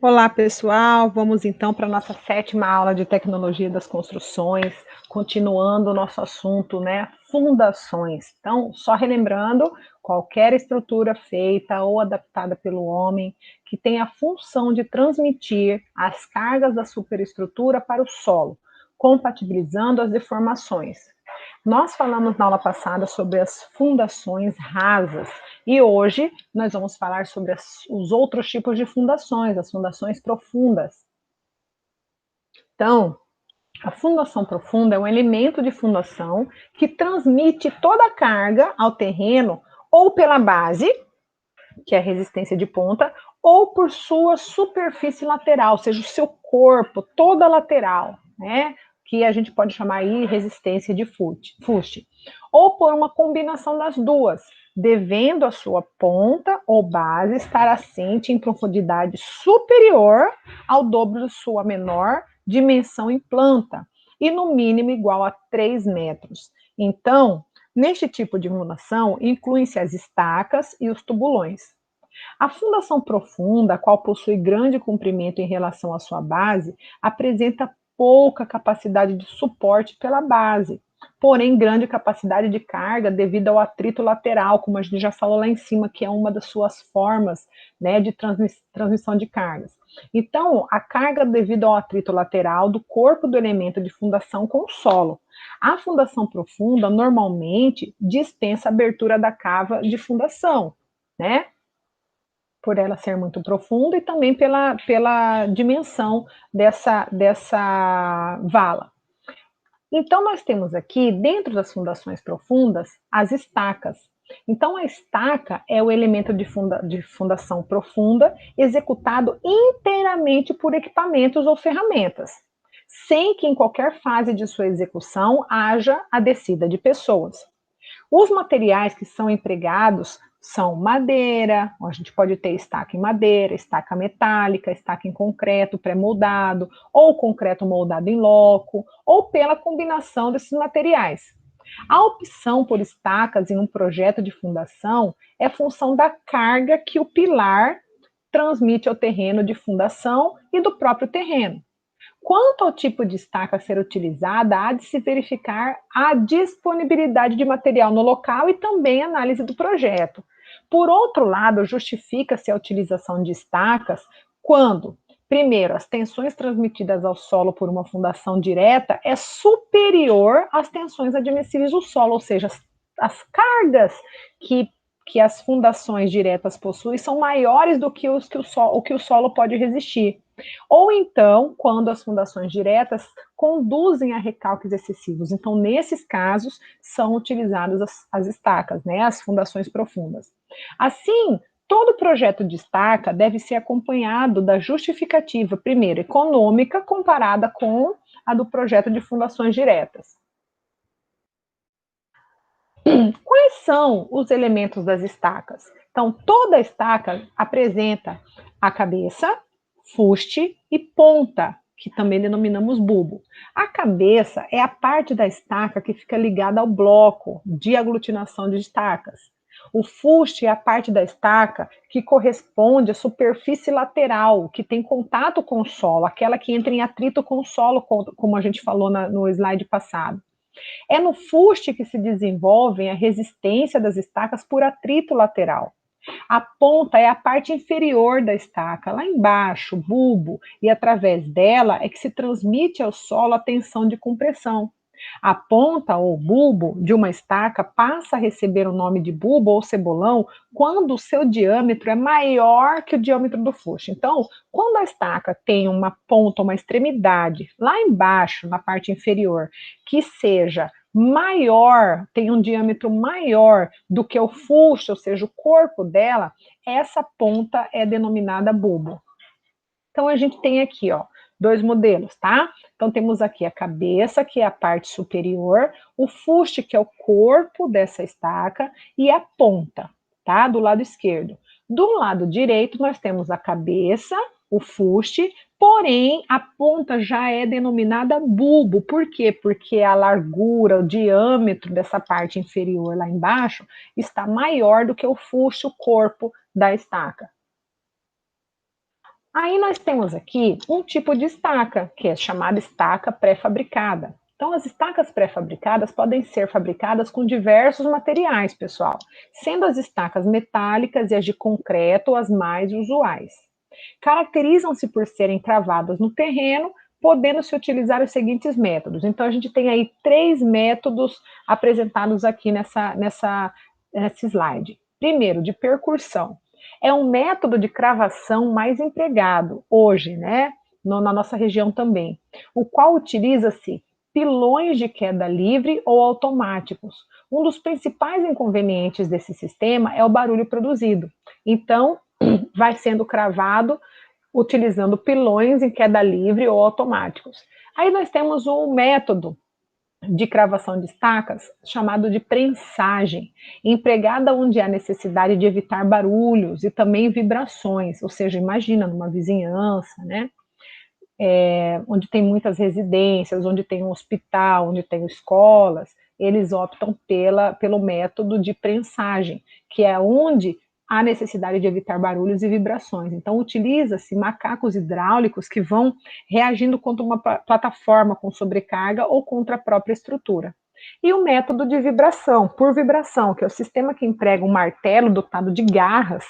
Olá, pessoal. Vamos então para a nossa sétima aula de tecnologia das construções, continuando o nosso assunto, né? Fundações. Então, só relembrando, qualquer estrutura feita ou adaptada pelo homem que tenha a função de transmitir as cargas da superestrutura para o solo, compatibilizando as deformações. Nós falamos na aula passada sobre as fundações rasas e hoje nós vamos falar sobre os outros tipos de fundações, as fundações profundas. Então, a fundação profunda é um elemento de fundação que transmite toda a carga ao terreno ou pela base, que é a resistência de ponta, ou por sua superfície lateral, ou seja, o seu corpo, toda a lateral, né? Que a gente pode chamar aí resistência de fuste. Ou por uma combinação das duas, devendo a sua ponta ou base estar assente em profundidade superior ao dobro de sua menor dimensão em planta, e no mínimo igual a 3 metros. Então, neste tipo de fundação, incluem-se as estacas e os tubulões. A fundação profunda, a qual possui grande comprimento em relação à sua base, apresenta pouca capacidade de suporte pela base, porém grande capacidade de carga devido ao atrito lateral, como a gente já falou lá em cima, que é uma das suas formas, né, de transmissão de cargas. Então, a carga devido ao atrito lateral do corpo do elemento de fundação com o solo. A fundação profunda normalmente dispensa a abertura da cava de fundação, né? Por ela ser muito profunda e também pela dimensão dessa vala. Então, nós temos aqui, dentro das fundações profundas, as estacas. Então, a estaca é o elemento de fundação profunda executado inteiramente por equipamentos ou ferramentas, sem que em qualquer fase de sua execução haja a descida de pessoas. Os materiais que são empregados são madeira, a gente pode ter estaca em madeira, estaca metálica, estaca em concreto pré-moldado, ou concreto moldado em loco, ou pela combinação desses materiais. A opção por estacas em um projeto de fundação é função da carga que o pilar transmite ao terreno de fundação e do próprio terreno. Quanto ao tipo de estaca a ser utilizada, há de se verificar a disponibilidade de material no local e também a análise do projeto. Por outro lado, justifica-se a utilização de estacas quando, primeiro, as tensões transmitidas ao solo por uma fundação direta é superior às tensões admissíveis do solo, ou seja, as cargas que as fundações diretas possuem são maiores do que o que o solo pode resistir. Ou então, quando as fundações diretas conduzem a recalques excessivos. Então, nesses casos, são utilizadas as estacas, né, as fundações profundas. Assim, todo projeto de estaca deve ser acompanhado da justificativa, primeiro, econômica, comparada com a do projeto de fundações diretas. Quais são os elementos das estacas? Então, toda estaca apresenta a cabeça, fuste e ponta, que também denominamos bulbo. A cabeça é a parte da estaca que fica ligada ao bloco de aglutinação de estacas. O fuste é a parte da estaca que corresponde à superfície lateral, que tem contato com o solo, aquela que entra em atrito com o solo, como a gente falou no slide passado. É no fuste que se desenvolvem a resistência das estacas por atrito lateral. A ponta é a parte inferior da estaca, lá embaixo, bulbo, e através dela é que se transmite ao solo a tensão de compressão. A ponta ou bulbo de uma estaca passa a receber o nome de bulbo ou cebolão quando o seu diâmetro é maior que o diâmetro do fuste. Então, quando a estaca tem uma ponta, uma extremidade lá embaixo, na parte inferior, que seja maior, tem um diâmetro maior do que o fuste, ou seja, o corpo dela, essa ponta é denominada bulbo. Então, a gente tem aqui, ó, dois modelos, tá? Então, temos aqui a cabeça, que é a parte superior, o fuste, que é o corpo dessa estaca, e a ponta, tá? Do lado esquerdo. Do lado direito, nós temos a cabeça, o fuste, porém, a ponta já é denominada bulbo. Por quê? Porque a largura, o diâmetro dessa parte inferior lá embaixo está maior do que o fuste, o corpo da estaca. Aí nós temos aqui um tipo de estaca, que é chamada estaca pré-fabricada. Então, as estacas pré-fabricadas podem ser fabricadas com diversos materiais, pessoal, sendo as estacas metálicas e as de concreto as mais usuais. Caracterizam-se por serem cravadas no terreno, podendo-se utilizar os seguintes métodos. Então, a gente tem aí 3 métodos apresentados aqui nesse slide. Primeiro, de percussão. É um método de cravação mais empregado hoje, né? Na nossa região também, o qual utiliza-se pilões de queda livre ou automáticos. Um dos principais inconvenientes desse sistema é o barulho produzido. Então, vai sendo cravado utilizando pilões em queda livre ou automáticos. Aí nós temos um método de cravação de estacas chamado de prensagem, empregada onde há necessidade de evitar barulhos e também vibrações, ou seja, imagina numa vizinhança, né? Onde tem muitas residências, onde tem um hospital, onde tem escolas, eles optam pelo método de prensagem, que é onde há necessidade de evitar barulhos e vibrações. Então, utiliza-se macacos hidráulicos que vão reagindo contra uma plataforma com sobrecarga ou contra a própria estrutura. E o método de vibração, por vibração, que é o sistema que emprega um martelo dotado de garras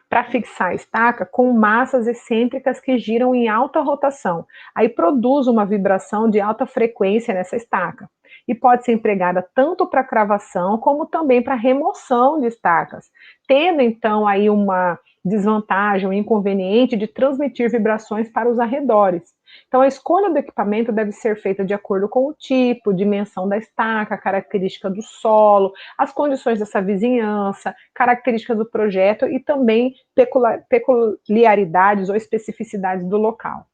para fixar a estaca com massas excêntricas que giram em alta rotação. Aí produz uma vibração de alta frequência nessa estaca. E pode ser empregada tanto para cravação como também para remoção de estacas, tendo então aí uma desvantagem, um inconveniente de transmitir vibrações para os arredores. Então, a escolha do equipamento deve ser feita de acordo com o tipo, dimensão da estaca, característica do solo, as condições dessa vizinhança, características do projeto e também peculiaridades ou especificidades do local.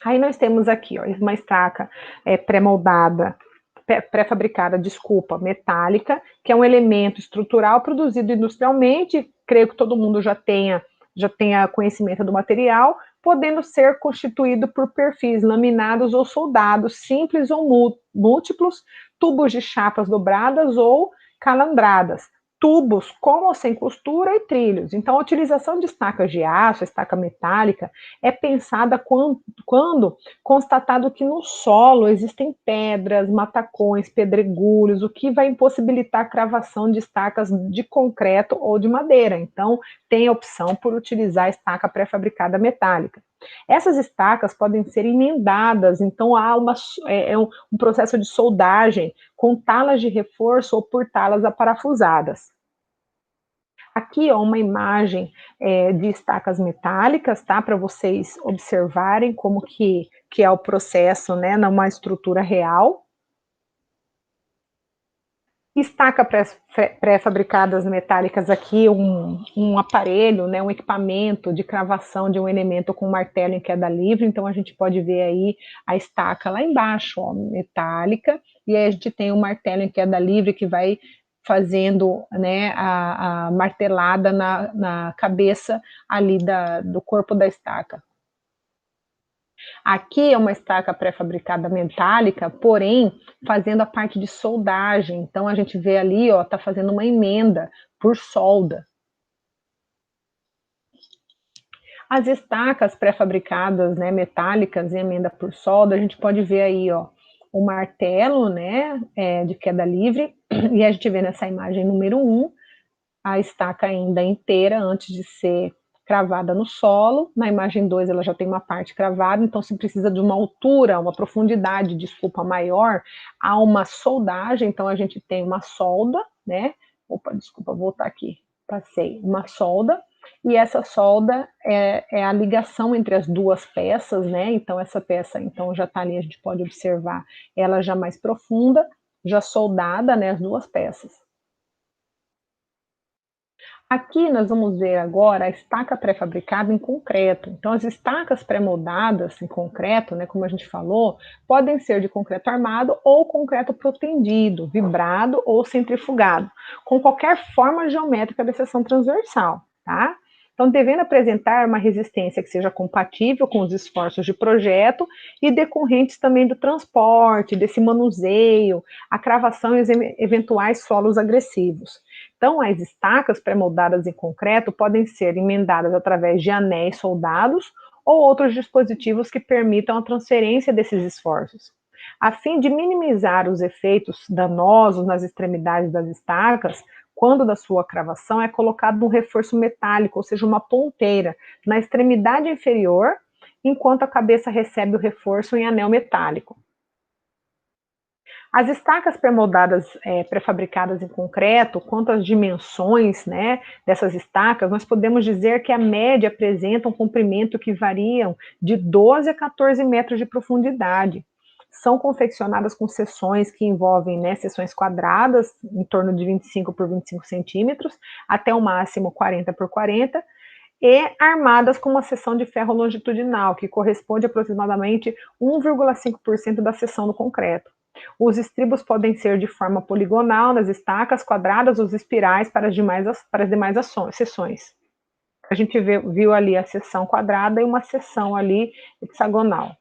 Aí nós temos aqui, ó, uma estaca pré-moldada, pré-fabricada, desculpa, metálica, que é um elemento estrutural produzido industrialmente, creio que todo mundo já tenha conhecimento do material, podendo ser constituído por perfis laminados ou soldados, simples ou múltiplos, tubos de chapas dobradas ou calandradas, tubos com ou sem costura e trilhos. Então, a utilização de estacas de aço, estaca metálica, é pensada quando constatado que no solo existem pedras, matacões, pedregulhos, o que vai impossibilitar a cravação de estacas de concreto ou de madeira. Então, tem a opção por utilizar a estaca pré-fabricada metálica. Essas estacas podem ser emendadas, então há um processo de soldagem com talas de reforço ou por talas aparafusadas. Aqui, ó, uma imagem de estacas metálicas, tá? Para vocês observarem como que é o processo, né? Numa estrutura real. Estaca pré-fabricadas metálicas aqui, um aparelho, né, um equipamento de cravação de um elemento com martelo em queda livre, então a gente pode ver aí a estaca lá embaixo, ó, metálica, e aí a gente tem um martelo em queda livre que vai fazendo, né, a martelada na cabeça ali do corpo da estaca. Aqui é uma estaca pré-fabricada metálica, porém fazendo a parte de soldagem. Então a gente vê ali, ó, tá fazendo uma emenda por solda. As estacas pré-fabricadas, né, metálicas em emenda por solda, a gente pode ver aí, ó, o martelo, né, de queda livre, e a gente vê nessa imagem número 1, a estaca ainda inteira antes de ser cravada no solo. Na imagem 2 ela já tem uma parte cravada, então se precisa de uma altura, uma profundidade, desculpa, maior, há uma soldagem, então a gente tem uma solda, né? Opa, desculpa, vou voltar aqui, passei, uma solda, e essa solda é a ligação entre as duas peças, né? Então essa peça então já está ali, a gente pode observar ela já mais profunda, já soldada, né, as duas peças. Aqui nós vamos ver agora a estaca pré-fabricada em concreto. Então, as estacas pré-moldadas em concreto, né, como a gente falou, podem ser de concreto armado ou concreto protendido, vibrado ou centrifugado, com qualquer forma geométrica da seção transversal, tá? Então, devendo apresentar uma resistência que seja compatível com os esforços de projeto e decorrentes também do transporte, desse manuseio, a cravação e os eventuais solos agressivos. Então, as estacas pré-moldadas em concreto podem ser emendadas através de anéis soldados ou outros dispositivos que permitam a transferência desses esforços. A fim de minimizar os efeitos danosos nas extremidades das estacas, quando da sua cravação é colocado um reforço metálico, ou seja, uma ponteira, na extremidade inferior, enquanto a cabeça recebe o reforço em anel metálico. As estacas pré-moldadas, pré-fabricadas em concreto, quanto às dimensões, né, dessas estacas, nós podemos dizer que a média apresenta um comprimento que variam de 12 a 14 metros de profundidade. São confeccionadas com seções que envolvem, né, seções quadradas, em torno de 25 por 25 centímetros, até o máximo 40 por 40, e armadas com uma seção de ferro longitudinal, que corresponde a aproximadamente 1,5% da seção do concreto. Os estribos podem ser de forma poligonal nas estacas, quadradas ou espirais para as demais seções. A gente viu ali a seção quadrada e uma seção ali hexagonal.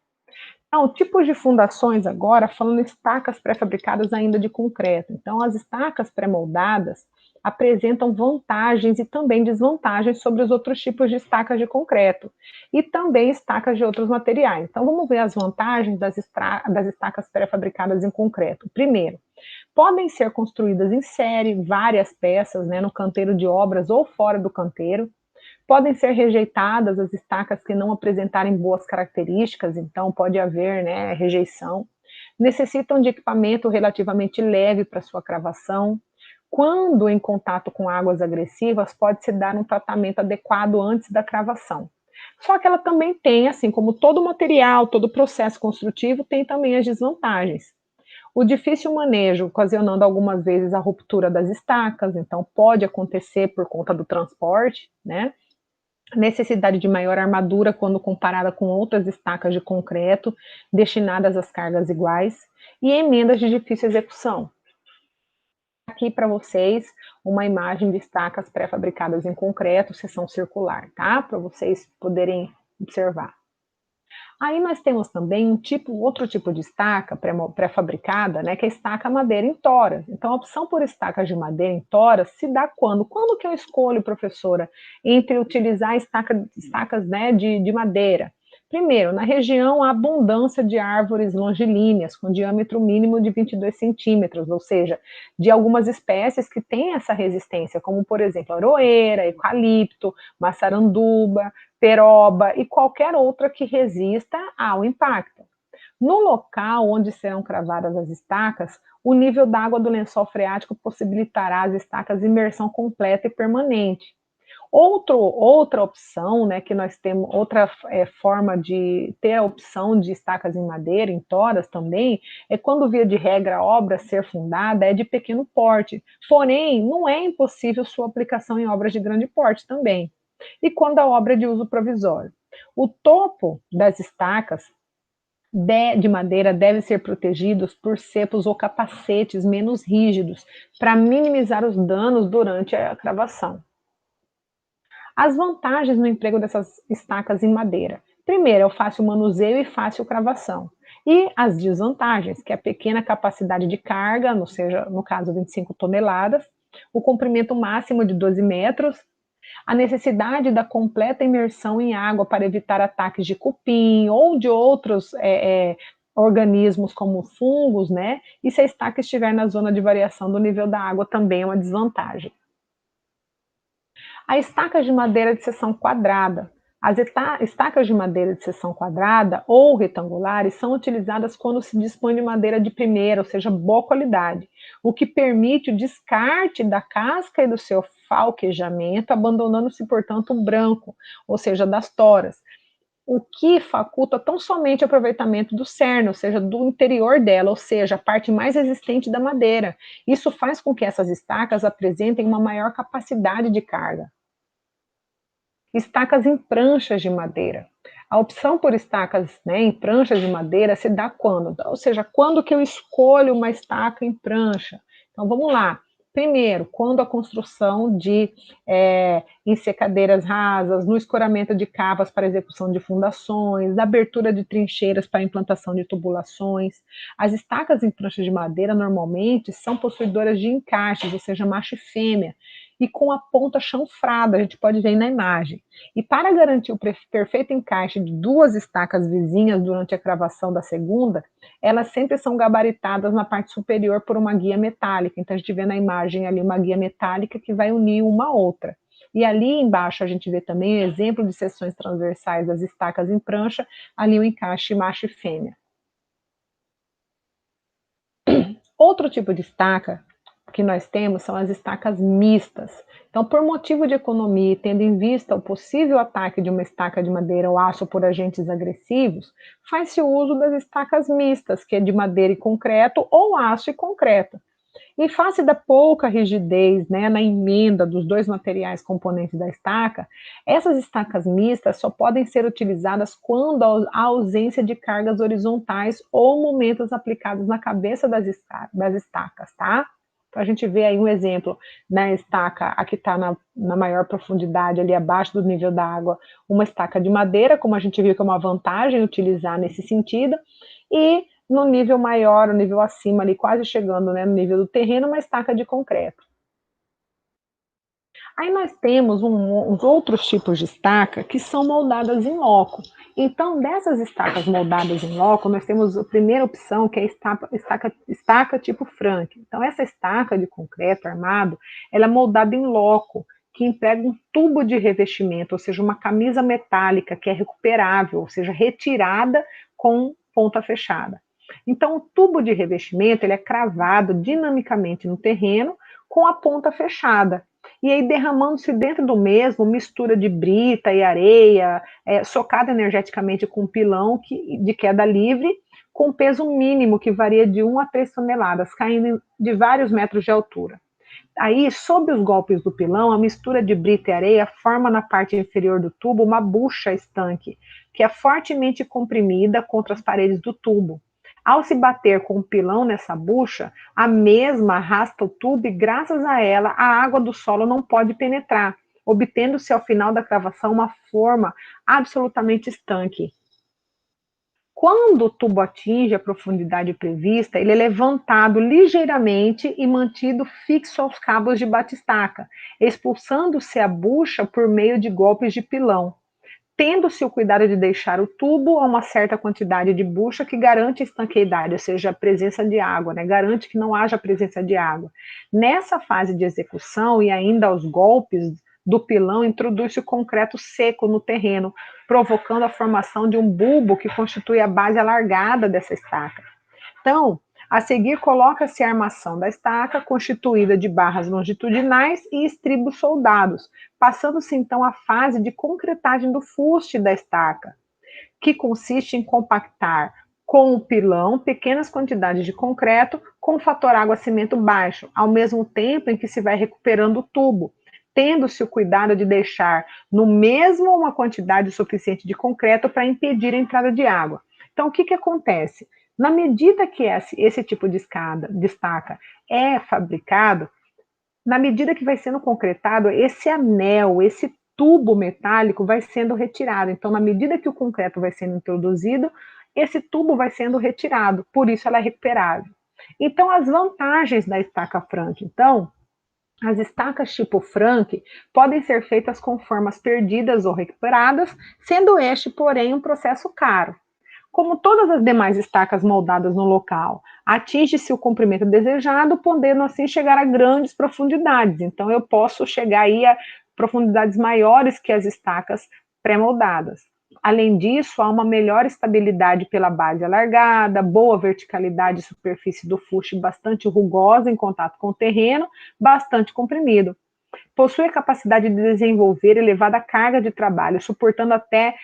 Então, tipos de fundações agora, falando em estacas pré-fabricadas ainda de concreto. Então, as estacas pré-moldadas apresentam vantagens e também desvantagens sobre os outros tipos de estacas de concreto e também estacas de outros materiais. Então, vamos ver as vantagens das estacas pré-fabricadas em concreto. Primeiro, podem ser construídas em série, várias peças, né, no canteiro de obras ou fora do canteiro. Podem ser rejeitadas as estacas que não apresentarem boas características, então pode haver, né, rejeição. Necessitam de equipamento relativamente leve para sua cravação. Quando em contato com águas agressivas, pode-se dar um tratamento adequado antes da cravação. Só que ela também tem, assim como todo material, todo processo construtivo, tem também as desvantagens. O difícil manejo, ocasionando algumas vezes a ruptura das estacas, então pode acontecer por conta do transporte, né? Necessidade de maior armadura quando comparada com outras estacas de concreto destinadas às cargas iguais e emendas de difícil execução. Aqui para vocês uma imagem de estacas pré-fabricadas em concreto, seção circular, tá? Para vocês poderem observar. Aí nós temos também outro tipo de estaca pré-fabricada, né, que é a estaca madeira em toras. Então, a opção por estacas de madeira em toras se dá quando? Quando que eu escolho, professora, entre utilizar estacas, né, de madeira? Primeiro, na região há abundância de árvores longilíneas, com diâmetro mínimo de 22 centímetros, ou seja, de algumas espécies que têm essa resistência, como, por exemplo, aroeira, eucalipto, maçaranduba, peroba e qualquer outra que resista ao impacto. No local onde serão cravadas as estacas, o nível d'água do lençol freático possibilitará às estacas imersão completa e permanente. Outra opção, né, que nós temos, outra forma de ter a opção de estacas em madeira, em toras também, é quando, via de regra, a obra ser fundada é de pequeno porte, porém, não é impossível sua aplicação em obras de grande porte também. E quando a obra é de uso provisório. O topo das estacas de madeira deve ser protegido por cepos ou capacetes menos rígidos, para minimizar os danos durante a cravação. As vantagens no emprego dessas estacas em madeira. Primeiro, é o fácil manuseio e fácil cravação. E as desvantagens, que é a pequena capacidade de carga, no caso 25 toneladas, o comprimento máximo de 12 metros, a necessidade da completa imersão em água para evitar ataques de cupim ou de outros organismos como fungos, né? E se a estaca estiver na zona de variação do nível da água também é uma desvantagem. A estaca de madeira de seção quadrada. As estacas de madeira de seção quadrada ou retangulares são utilizadas quando se dispõe de madeira de primeira, ou seja, boa qualidade, o que permite o descarte da casca e do seu falquejamento, abandonando-se, portanto, o branco, ou seja, das toras, o que faculta tão somente o aproveitamento do cerne, ou seja, do interior dela, ou seja, a parte mais resistente da madeira. Isso faz com que essas estacas apresentem uma maior capacidade de carga. Estacas em pranchas de madeira. A opção por estacas, né, em pranchas de madeira se dá quando? Ou seja, quando que eu escolho uma estaca em prancha? Então, vamos lá. Primeiro, quando a construção de ensecadeiras rasas, no escoramento de cavas para execução de fundações, da abertura de trincheiras para implantação de tubulações. As estacas em pranchas de madeira, normalmente, são possuidoras de encaixes, ou seja, macho e fêmea, e com a ponta chanfrada, a gente pode ver aí na imagem. E para garantir o perfeito encaixe de duas estacas vizinhas durante a cravação da segunda, elas sempre são gabaritadas na parte superior por uma guia metálica. Então a gente vê na imagem ali uma guia metálica que vai unir uma a outra. E ali embaixo a gente vê também um exemplo de seções transversais das estacas em prancha, ali o encaixe macho e fêmea. Outro tipo de estaca que nós temos são as estacas mistas. Então, por motivo de economia e tendo em vista o possível ataque de uma estaca de madeira ou aço por agentes agressivos, faz-se uso das estacas mistas, que é de madeira e concreto ou aço e concreto. Em face da pouca rigidez, né, na emenda dos dois materiais componentes da estaca, essas estacas mistas só podem ser utilizadas quando há ausência de cargas horizontais ou momentos aplicados na cabeça das estacas, tá? Então, a gente vê aí um exemplo na estaca, a que está na maior profundidade, ali abaixo do nível da água, uma estaca de madeira, como a gente viu que é uma vantagem utilizar nesse sentido, e no nível maior, no nível acima, ali quase chegando, né, no nível do terreno, uma estaca de concreto. Aí nós temos uns outros tipos de estaca que são moldadas em loco. Então, dessas estacas moldadas em loco, nós temos a primeira opção, que é a estaca tipo Frank. Então, essa estaca de concreto armado, ela é moldada em loco, que emprega um tubo de revestimento, ou seja, uma camisa metálica que é recuperável, ou seja, retirada com ponta fechada. Então, o tubo de revestimento ele é cravado dinamicamente no terreno com a ponta fechada. E aí, derramando-se dentro do mesmo, mistura de brita e areia, socada energeticamente com pilão de queda livre, com peso mínimo que varia de 1 a 3 toneladas, caindo de vários metros de altura. Aí, sob os golpes do pilão, a mistura de brita e areia forma na parte inferior do tubo uma bucha estanque, que é fortemente comprimida contra as paredes do tubo. Ao se bater com o pilão nessa bucha, a mesma arrasta o tubo e, graças a ela, a água do solo não pode penetrar, obtendo-se ao final da cravação uma forma absolutamente estanque. Quando o tubo atinge a profundidade prevista, ele é levantado ligeiramente e mantido fixo aos cabos de batistaca, expulsando-se a bucha por meio de golpes de pilão, tendo-se o cuidado de deixar o tubo a uma certa quantidade de bucha que garante a estanqueidade, ou seja, a presença de água, né? Garante que não haja presença de água. Nessa fase de execução e ainda aos golpes do pilão, introduz-se o concreto seco no terreno, provocando a formação de um bulbo que constitui a base alargada dessa estaca. Então, a seguir, coloca-se a armação da estaca, constituída de barras longitudinais e estribos soldados, passando-se então à fase de concretagem do fuste da estaca, que consiste em compactar com o pilão pequenas quantidades de concreto com fator água-cimento baixo, ao mesmo tempo em que se vai recuperando o tubo, tendo-se o cuidado de deixar no mesmo uma quantidade suficiente de concreto para impedir a entrada de água. Então, o que acontece? Na medida que esse tipo de estaca é fabricado, na medida que vai sendo concretado, esse anel, esse tubo metálico vai sendo retirado. Então, na medida que o concreto vai sendo introduzido, esse tubo vai sendo retirado, por isso ela é recuperável. Então, as vantagens da estaca Frank. Então, as estacas tipo Frank podem ser feitas com formas perdidas ou recuperadas, sendo este, porém, um processo caro. Como todas as demais estacas moldadas no local, atinge-se o comprimento desejado, podendo assim chegar a grandes profundidades. Então, eu posso chegar aí a profundidades maiores que as estacas pré-moldadas. Além disso, há uma melhor estabilidade pela base alargada, boa verticalidade e superfície do fuste bastante rugosa em contato com o terreno, bastante comprimido. Possui a capacidade de desenvolver elevada carga de trabalho, suportando até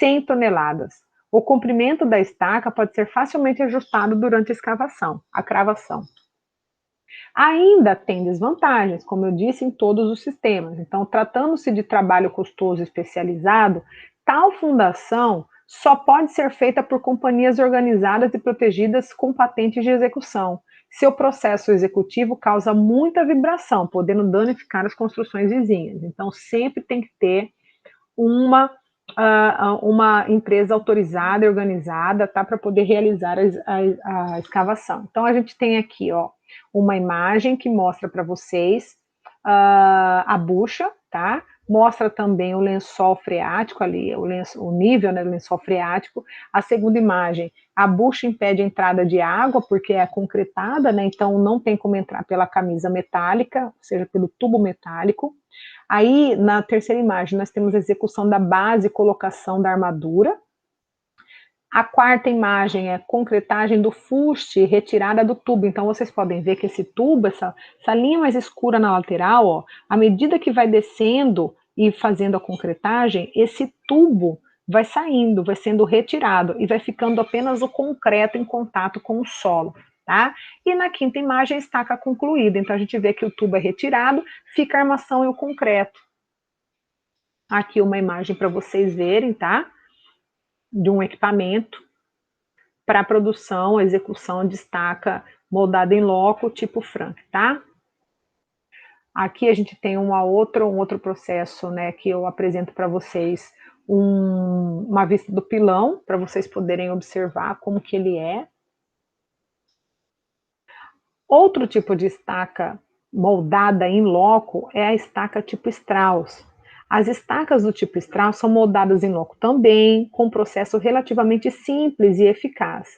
100 toneladas. O comprimento da estaca pode ser facilmente ajustado durante a cravação. Ainda tem desvantagens, como eu disse, em todos os sistemas. Então, tratando-se de trabalho custoso especializado, tal fundação só pode ser feita por companhias organizadas e protegidas com patentes de execução. Seu processo executivo causa muita vibração, podendo danificar as construções vizinhas. Então, sempre tem que ter uma uma empresa autorizada e organizada, tá, para poder realizar a escavação. Então, a gente tem aqui, ó, uma imagem que mostra para vocês a bucha, tá? Mostra também o lençol freático ali, o nível, né, do lençol freático. A segunda imagem, a bucha impede a entrada de água, porque é concretada, né? Então não tem como entrar pela camisa metálica, ou seja, pelo tubo metálico. Aí, na terceira imagem, nós temos a execução da base e colocação da armadura. A quarta imagem é concretagem do fuste, retirada do tubo. Então, vocês podem ver que esse tubo, essa linha mais escura na lateral, ó, à medida que vai descendo e fazendo a concretagem, esse tubo vai saindo, vai sendo retirado e vai ficando apenas o concreto em contato com o solo, tá? E na quinta imagem, a estaca concluída. Então, a gente vê que o tubo é retirado, fica a armação e o concreto. Aqui uma imagem para vocês verem, tá? De um equipamento para a produção, execução de estaca moldada em loco, tipo Frank, tá? Aqui a gente tem um outro processo, né, que eu apresento para vocês, uma vista do pilão, para vocês poderem observar como que ele é. Outro tipo de estaca moldada em loco é a estaca tipo Strauss. As estacas do tipo Strauss são moldadas em loco também, com um processo relativamente simples e eficaz.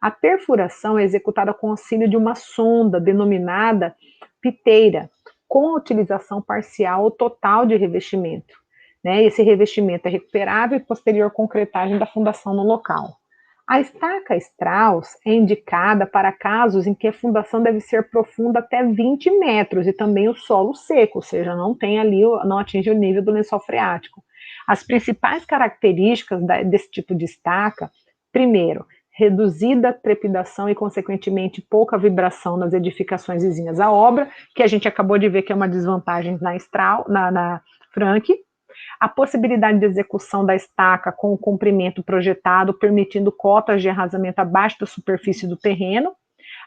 A perfuração é executada com auxílio de uma sonda denominada piteira, com a utilização parcial ou total de revestimento. Né? Esse revestimento é recuperável e posterior concretagem da fundação no local. A estaca Strauss é indicada para casos em que a fundação deve ser profunda até 20 metros e também o solo seco, ou seja, não atinge o nível do lençol freático. As principais características desse tipo de estaca, primeiro, reduzida trepidação e, consequentemente, pouca vibração nas edificações vizinhas à obra, que a gente acabou de ver que é uma desvantagem na Frank. A possibilidade de execução da estaca com o comprimento projetado, permitindo cotas de arrasamento abaixo da superfície do terreno,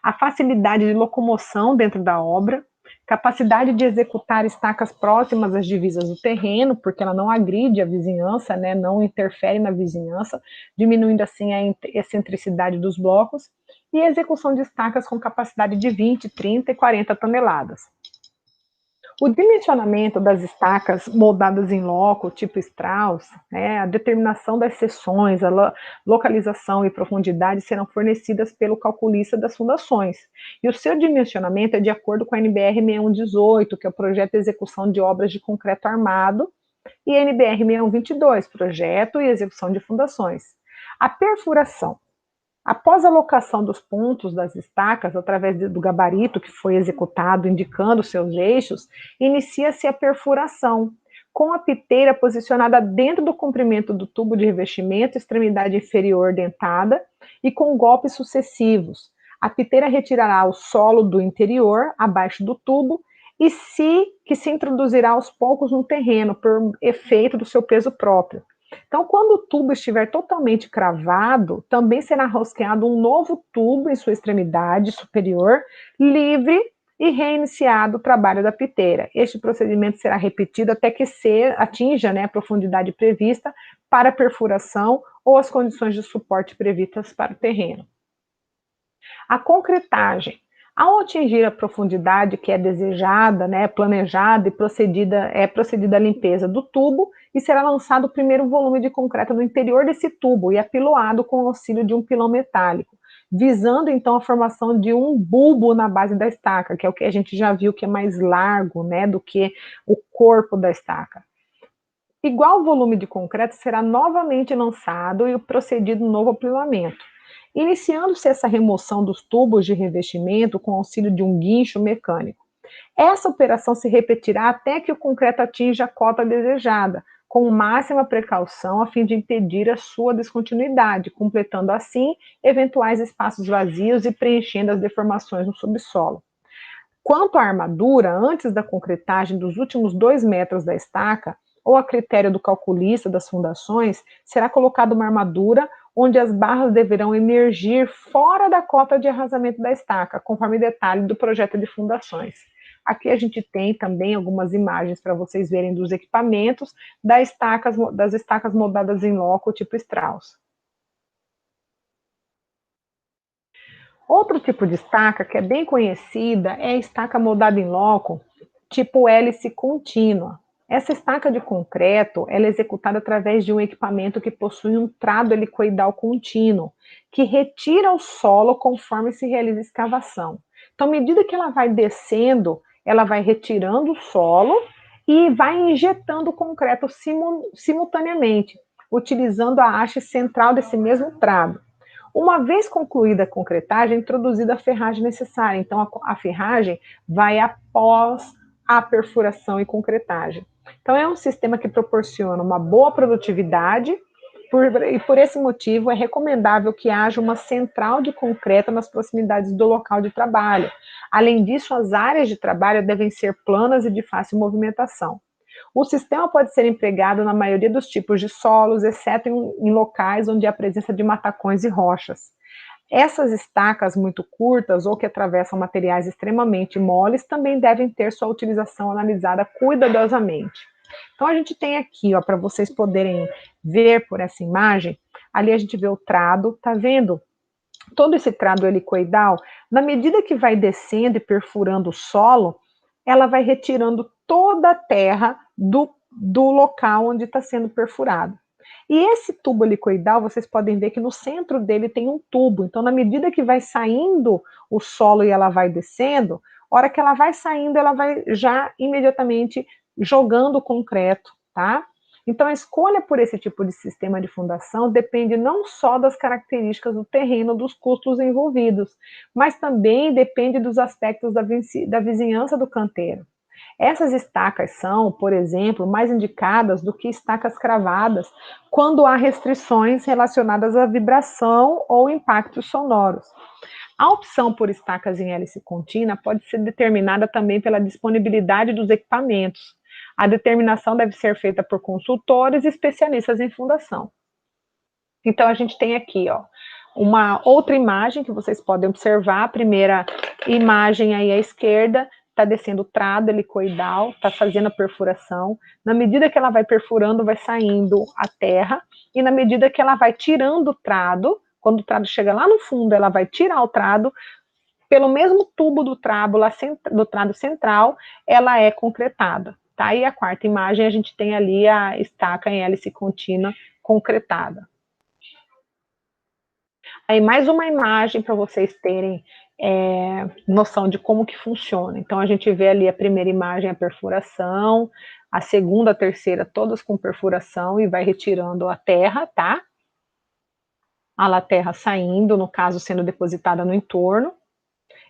a facilidade de locomoção dentro da obra, capacidade de executar estacas próximas às divisas do terreno, porque ela não agride a vizinhança, né, não interfere na vizinhança, diminuindo assim a excentricidade dos blocos, e a execução de estacas com capacidade de 20, 30 e 40 toneladas. O dimensionamento das estacas moldadas em loco, tipo Strauss, né, a determinação das seções, a localização e profundidade serão fornecidas pelo calculista das fundações. E o seu dimensionamento é de acordo com a NBR 6118, que é o Projeto de Execução de Obras de Concreto Armado, e a NBR 6122, Projeto e Execução de Fundações. A perfuração. Após a locação dos pontos das estacas, através do gabarito que foi executado, indicando seus eixos, inicia-se a perfuração, com a piteira posicionada dentro do comprimento do tubo de revestimento, extremidade inferior dentada, e com golpes sucessivos. A piteira retirará o solo do interior, abaixo do tubo, que se introduzirá aos poucos no terreno, por efeito do seu peso próprio. Então, quando o tubo estiver totalmente cravado, também será rosqueado um novo tubo em sua extremidade superior, livre e reiniciado o trabalho da piteira. Este procedimento será repetido até que atinja, né, a profundidade prevista para a perfuração ou as condições de suporte previstas para o terreno. A concretagem. Ao atingir a profundidade que é desejada, né, planejada e procedida a limpeza do tubo e será lançado o primeiro volume de concreto no interior desse tubo e apiloado com o auxílio de um pilão metálico, visando então a formação de um bulbo na base da estaca, que é o que a gente já viu que é mais largo, né, do que o corpo da estaca. Igual volume de concreto será novamente lançado e procedido um novo apilamento. Iniciando-se essa remoção dos tubos de revestimento com auxílio de um guincho mecânico. Essa operação se repetirá até que o concreto atinja a cota desejada, com máxima precaução a fim de impedir a sua descontinuidade, completando assim eventuais espaços vazios e preenchendo as deformações no subsolo. Quanto à armadura, antes da concretagem dos últimos 2 metros da estaca, ou a critério do calculista das fundações, será colocada uma armadura onde as barras deverão emergir fora da cota de arrasamento da estaca, conforme detalhe do projeto de fundações. Aqui a gente tem também algumas imagens para vocês verem dos equipamentos das estacas moldadas em loco tipo Strauss. Outro tipo de estaca que é bem conhecida é a estaca moldada em loco tipo hélice contínua. Essa estaca de concreto ela é executada através de um equipamento que possui um trado helicoidal contínuo, que retira o solo conforme se realiza a escavação. Então, à medida que ela vai descendo, ela vai retirando o solo e vai injetando o concreto simultaneamente, utilizando a haste central desse mesmo trado. Uma vez concluída a concretagem, é introduzida a ferragem necessária. Então, a ferragem vai após a perfuração e concretagem. Então, é um sistema que proporciona uma boa produtividade, e por esse motivo é recomendável que haja uma central de concreto nas proximidades do local de trabalho. Além disso, as áreas de trabalho devem ser planas e de fácil movimentação. O sistema pode ser empregado na maioria dos tipos de solos, exceto em locais onde há presença de matacões e rochas. Essas estacas muito curtas ou que atravessam materiais extremamente moles também devem ter sua utilização analisada cuidadosamente. Então a gente tem aqui, ó, para vocês poderem ver por essa imagem, ali a gente vê o trado, tá vendo? Todo esse trado helicoidal, na medida que vai descendo e perfurando o solo, ela vai retirando toda a terra do local onde está sendo perfurado. E esse tubo helicoidal, vocês podem ver que no centro dele tem um tubo. Então, na medida que vai saindo o solo e ela vai descendo, a hora que ela vai saindo, ela vai já imediatamente jogando o concreto, tá? Então, a escolha por esse tipo de sistema de fundação depende não só das características do terreno, dos custos envolvidos, mas também depende dos aspectos da vizinhança do canteiro. Essas estacas são, por exemplo, mais indicadas do que estacas cravadas quando há restrições relacionadas à vibração ou impactos sonoros. A opção por estacas em hélice contínua pode ser determinada também pela disponibilidade dos equipamentos. A determinação deve ser feita por consultores e especialistas em fundação. Então, a gente tem aqui, ó, uma outra imagem que vocês podem observar. A primeira imagem aí à esquerda está descendo o trado helicoidal, está fazendo a perfuração. Na medida que ela vai perfurando, vai saindo a terra, e na medida que ela vai tirando o trado, quando o trado chega lá no fundo, ela vai tirar o trado, pelo mesmo tubo do trado central, ela é concretada. Tá? E a quarta imagem, a gente tem ali a estaca em hélice contínua concretada. Aí mais uma imagem para vocês terem noção de como que funciona. Então a gente vê ali a primeira imagem, a perfuração, a segunda, a terceira, todas com perfuração e vai retirando a terra, tá? A terra saindo, no caso sendo depositada no entorno,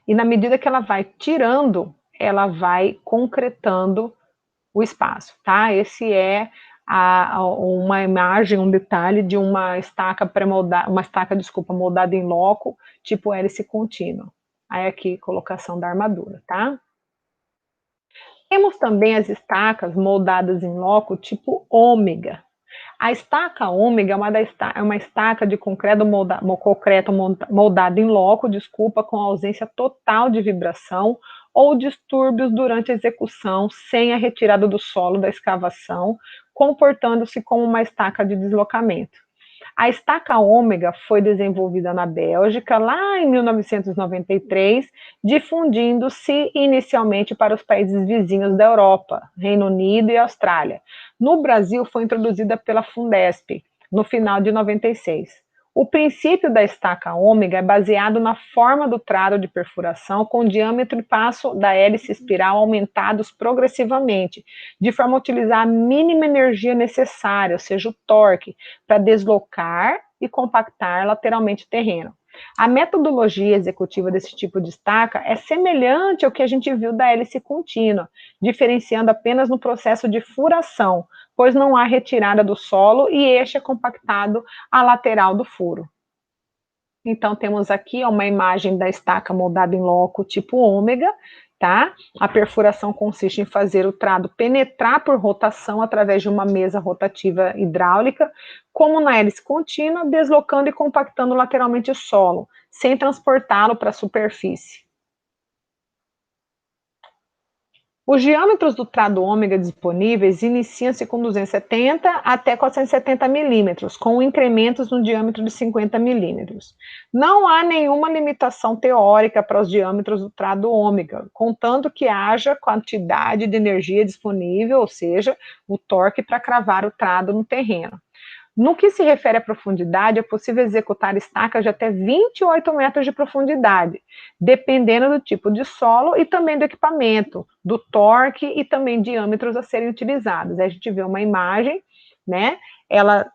e na medida que ela vai tirando, ela vai concretando o espaço, tá? Esse é uma imagem, um detalhe de uma estaca pré-moldada, moldada em loco, tipo hélice contínua. Aí aqui, colocação da armadura, tá? Temos também as estacas moldadas em loco, tipo ômega. A estaca ômega é uma estaca de concreto moldado em loco, com ausência total de vibração ou distúrbios durante a execução, sem a retirada do solo da escavação, comportando-se como uma estaca de deslocamento. A estaca ômega foi desenvolvida na Bélgica lá em 1993, difundindo-se inicialmente para os países vizinhos da Europa, Reino Unido e Austrália. No Brasil, foi introduzida pela Fundesp, no final de 96. O princípio da estaca ômega é baseado na forma do trado de perfuração, com diâmetro e passo da hélice espiral aumentados progressivamente, de forma a utilizar a mínima energia necessária, ou seja, o torque, para deslocar e compactar lateralmente o terreno. A metodologia executiva desse tipo de estaca é semelhante ao que a gente viu da hélice contínua, diferenciando apenas no processo de furação, pois não há retirada do solo e este é compactado à lateral do furo. Então, temos aqui uma imagem da estaca moldada em loco tipo ômega, tá? A perfuração consiste em fazer o trado penetrar por rotação através de uma mesa rotativa hidráulica, como na hélice contínua, deslocando e compactando lateralmente o solo, sem transportá-lo para a superfície. Os diâmetros do trado ômega disponíveis iniciam-se com 270 até 470 milímetros, com incrementos no diâmetro de 50 milímetros. Não há nenhuma limitação teórica para os diâmetros do trado ômega, contanto que haja quantidade de energia disponível, ou seja, o torque para cravar o trado no terreno. No que se refere à profundidade, é possível executar estacas de até 28 metros de profundidade, dependendo do tipo de solo e também do equipamento, do torque e também diâmetros a serem utilizados. Aí a gente vê uma imagem, né? Ela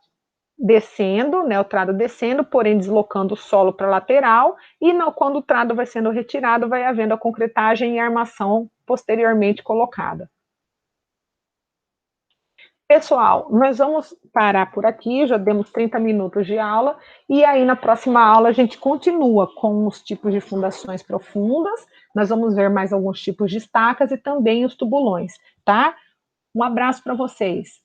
descendo, né? O trado descendo, porém deslocando o solo para a lateral, e quando o trado vai sendo retirado, vai havendo a concretagem e a armação posteriormente colocada. Pessoal, nós vamos parar por aqui, já demos 30 minutos de aula, e aí na próxima aula a gente continua com os tipos de fundações profundas, nós vamos ver mais alguns tipos de estacas e também os tubulões, tá? Um abraço para vocês.